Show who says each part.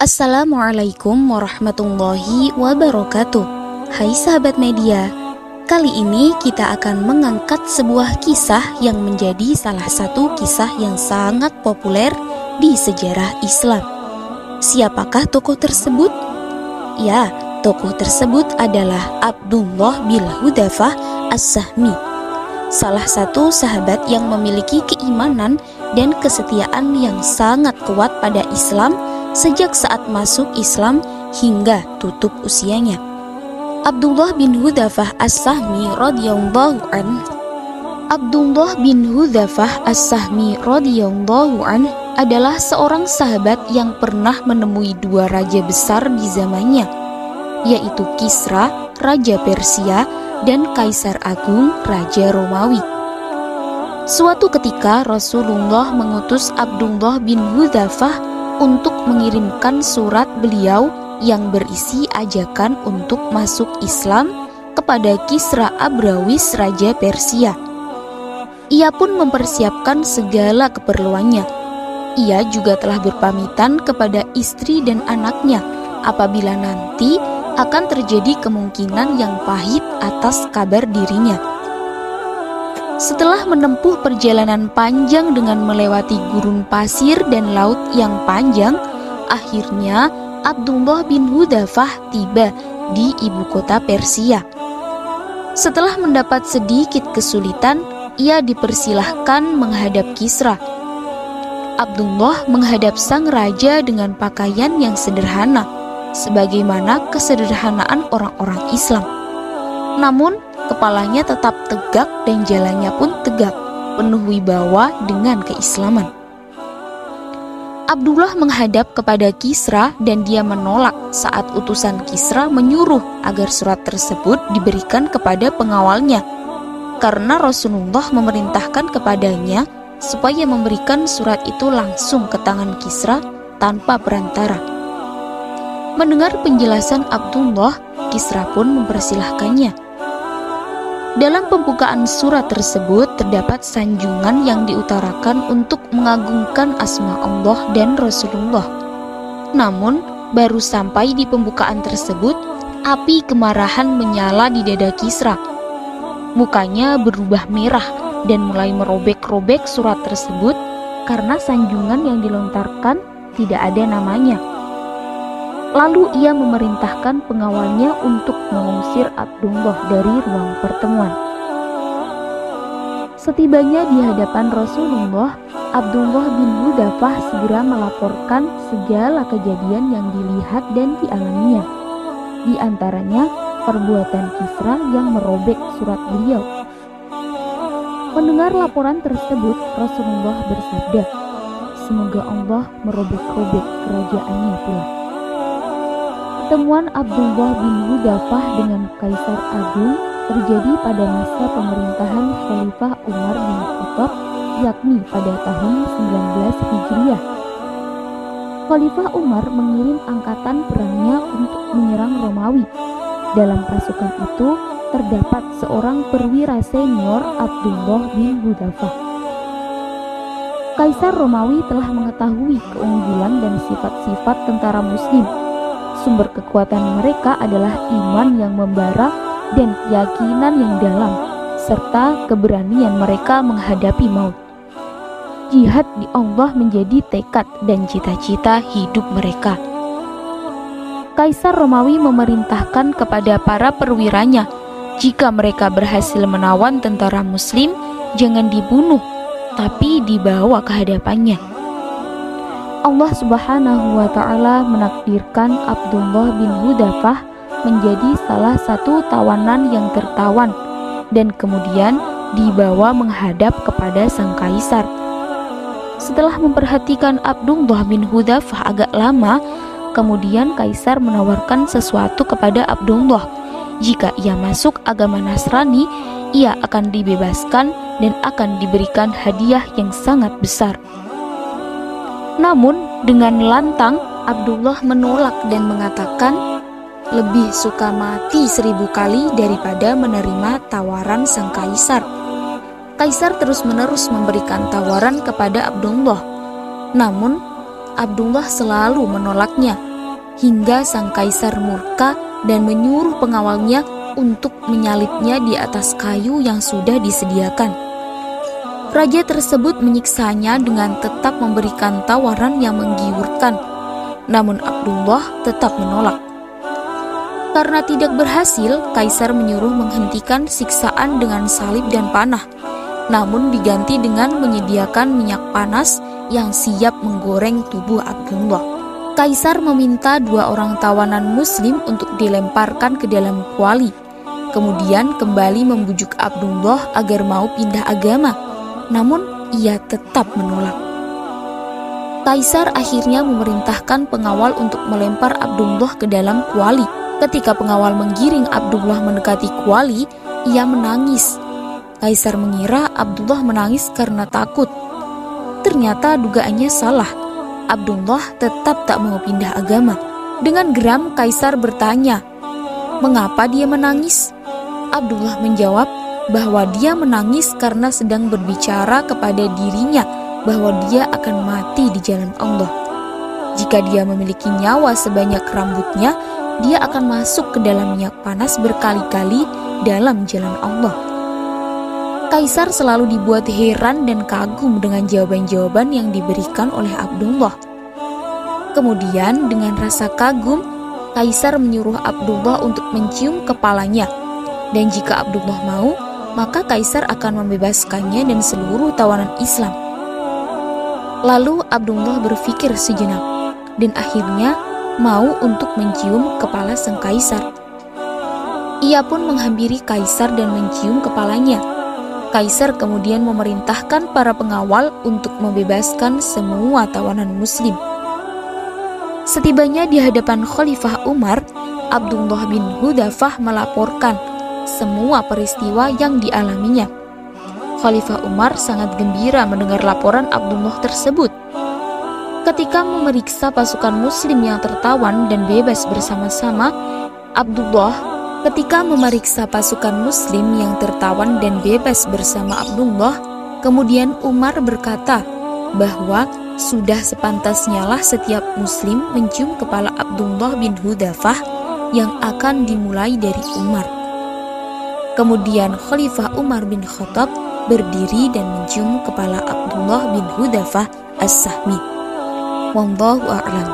Speaker 1: Assalamualaikum warahmatullahi wabarakatuh. Hai sahabat media, kali ini kita akan mengangkat sebuah kisah yang menjadi salah satu kisah yang sangat populer di sejarah Islam. Siapakah tokoh tersebut? Ya, tokoh tersebut adalah Abdullah bin Hudzafah As-Sahmi, salah satu sahabat yang memiliki keimanan dan kesetiaan yang sangat kuat pada Islam sejak saat masuk Islam hingga tutup usianya. Abdullah bin Hudzafah As-Sahmi radhiyallahu an. Abdullah bin Hudzafah As-Sahmi radhiyallahu an adalah seorang sahabat yang pernah menemui dua raja besar di zamannya, yaitu Kisra, raja Persia, dan Kaisar Agung, raja Romawi. Suatu ketika Rasulullah mengutus Abdullah bin Hudzafah untuk mengirimkan surat beliau yang berisi ajakan untuk masuk Islam kepada Kisra Abrawis, raja Persia. Ia pun mempersiapkan segala keperluannya. Ia juga telah berpamitan kepada istri dan anaknya apabila nanti akan terjadi kemungkinan yang pahit atas kabar dirinya. Setelah menempuh perjalanan panjang dengan melewati gurun pasir dan laut yang panjang, akhirnya Abdullah bin Hudzafah tiba di ibu kota Persia. Setelah mendapat sedikit kesulitan, ia dipersilahkan menghadap Kisra. Abdullah menghadap sang raja dengan pakaian yang sederhana, sebagaimana kesederhanaan orang-orang Islam. Namun, kepalanya tetap tegak dan jalannya pun tegak, penuh wibawa dengan keislaman. Abdullah menghadap kepada Kisra dan dia menolak saat utusan Kisra menyuruh agar surat tersebut diberikan kepada pengawalnya, karena Rasulullah memerintahkan kepadanya supaya memberikan surat itu langsung ke tangan Kisra tanpa perantara. Mendengar penjelasan Abdullah, Kisra pun mempersilahkannya. Dalam pembukaan surat tersebut terdapat sanjungan yang diutarakan untuk mengagungkan asma Allah dan Rasulullah. Namun, baru sampai di pembukaan tersebut, api kemarahan menyala di dada Kisra. Mukanya berubah merah dan mulai merobek-robek surat tersebut karena sanjungan yang dilontarkan tidak ada namanya. Lalu ia memerintahkan pengawalnya untuk mengusir Abdullah dari ruang pertemuan. Setibanya di hadapan Rasulullah, Abdullah bin Hudzafah segera melaporkan segala kejadian yang dilihat dan dialaminya. Di antaranya perbuatan Kisra yang merobek surat beliau. Mendengar laporan tersebut, Rasulullah bersabda, "Semoga Allah merobek-robek kerajaannya pula." Pertemuan Abdullah bin Hudzafah dengan Kaisar Agung terjadi pada masa pemerintahan Khalifah Umar bin Khattab, yakni pada tahun 19 Hijriah. Khalifah Umar mengirim angkatan perangnya untuk menyerang Romawi. Dalam pasukan itu terdapat seorang perwira senior, Abdullah bin Hudzafah. Kaisar Romawi telah mengetahui keunggulan dan sifat-sifat tentara Muslim. Sumber kekuatan mereka adalah iman yang membara dan keyakinan yang dalam, serta keberanian mereka menghadapi maut. Jihad di Allah menjadi tekad dan cita-cita hidup mereka. Kaisar Romawi memerintahkan kepada para perwiranya, jika mereka berhasil menawan tentara Muslim, jangan dibunuh, tapi dibawa ke hadapannya. Allah Subhanahu wa Ta'ala menakdirkan Abdullah bin Hudzafah menjadi salah satu tawanan yang tertawan dan kemudian dibawa menghadap kepada sang kaisar. Setelah memperhatikan Abdullah bin Hudzafah agak lama, kemudian kaisar menawarkan sesuatu kepada Abdullah. Jika ia masuk agama Nasrani, ia akan dibebaskan dan akan diberikan hadiah yang sangat besar. Namun, dengan lantang, Abdullah menolak dan mengatakan, lebih suka mati 1000 kali daripada menerima tawaran sang kaisar. Kaisar terus-menerus memberikan tawaran kepada Abdullah. Namun, Abdullah selalu menolaknya hingga sang kaisar murka dan menyuruh pengawalnya untuk menyalibnya di atas kayu yang sudah disediakan. Raja tersebut menyiksanya dengan tetap memberikan tawaran yang menggiurkan, namun Abdullah tetap menolak. Karena tidak berhasil, kaisar menyuruh menghentikan siksaan dengan salib dan panah, namun diganti dengan menyediakan minyak panas yang siap menggoreng tubuh Abdullah. Kaisar meminta 2 orang tawanan muslim untuk dilemparkan ke dalam kuali, kemudian kembali membujuk Abdullah agar mau pindah agama, namun ia tetap menolak. Kaisar akhirnya memerintahkan pengawal untuk melempar Abdullah ke dalam kuali. Ketika pengawal menggiring Abdullah mendekati kuali, ia menangis. Kaisar mengira Abdullah menangis karena takut. Ternyata dugaannya salah. Abdullah tetap tak mau pindah agama. Dengan geram, Kaisar bertanya, "Mengapa dia menangis?" Abdullah menjawab bahwa dia menangis karena sedang berbicara kepada dirinya bahwa dia akan mati di jalan Allah. Jika dia memiliki nyawa sebanyak rambutnya, dia akan masuk ke dalam minyak panas berkali-kali dalam jalan Allah. Kaisar selalu dibuat heran dan kagum dengan jawaban-jawaban yang diberikan oleh Abdullah. Kemudian dengan rasa kagum, Kaisar menyuruh Abdullah untuk mencium kepalanya. Dan jika Abdullah mau, maka Kaisar akan membebaskannya dan seluruh tawanan Islam. Lalu Abdullah berpikir sejenak, dan akhirnya mau untuk mencium kepala sang Kaisar. Ia pun menghampiri Kaisar dan mencium kepalanya. Kaisar kemudian memerintahkan para pengawal untuk membebaskan semua tawanan muslim. Setibanya di hadapan Khalifah Umar, Abdullah bin Hudzafah melaporkan semua peristiwa yang dialaminya. Khalifah Umar sangat gembira mendengar laporan Abdullah tersebut. Ketika memeriksa pasukan muslim yang tertawan dan bebas bersama-sama, kemudian Umar berkata bahwa sudah sepantasnya lah setiap muslim mencium kepala Abdullah bin Hudzafah yang akan dimulai dari Umar. Kemudian Khalifah Umar bin Khattab berdiri dan mencium kepala Abdullah bin Hudzafah as-Sahmi. Wallahu a'lam.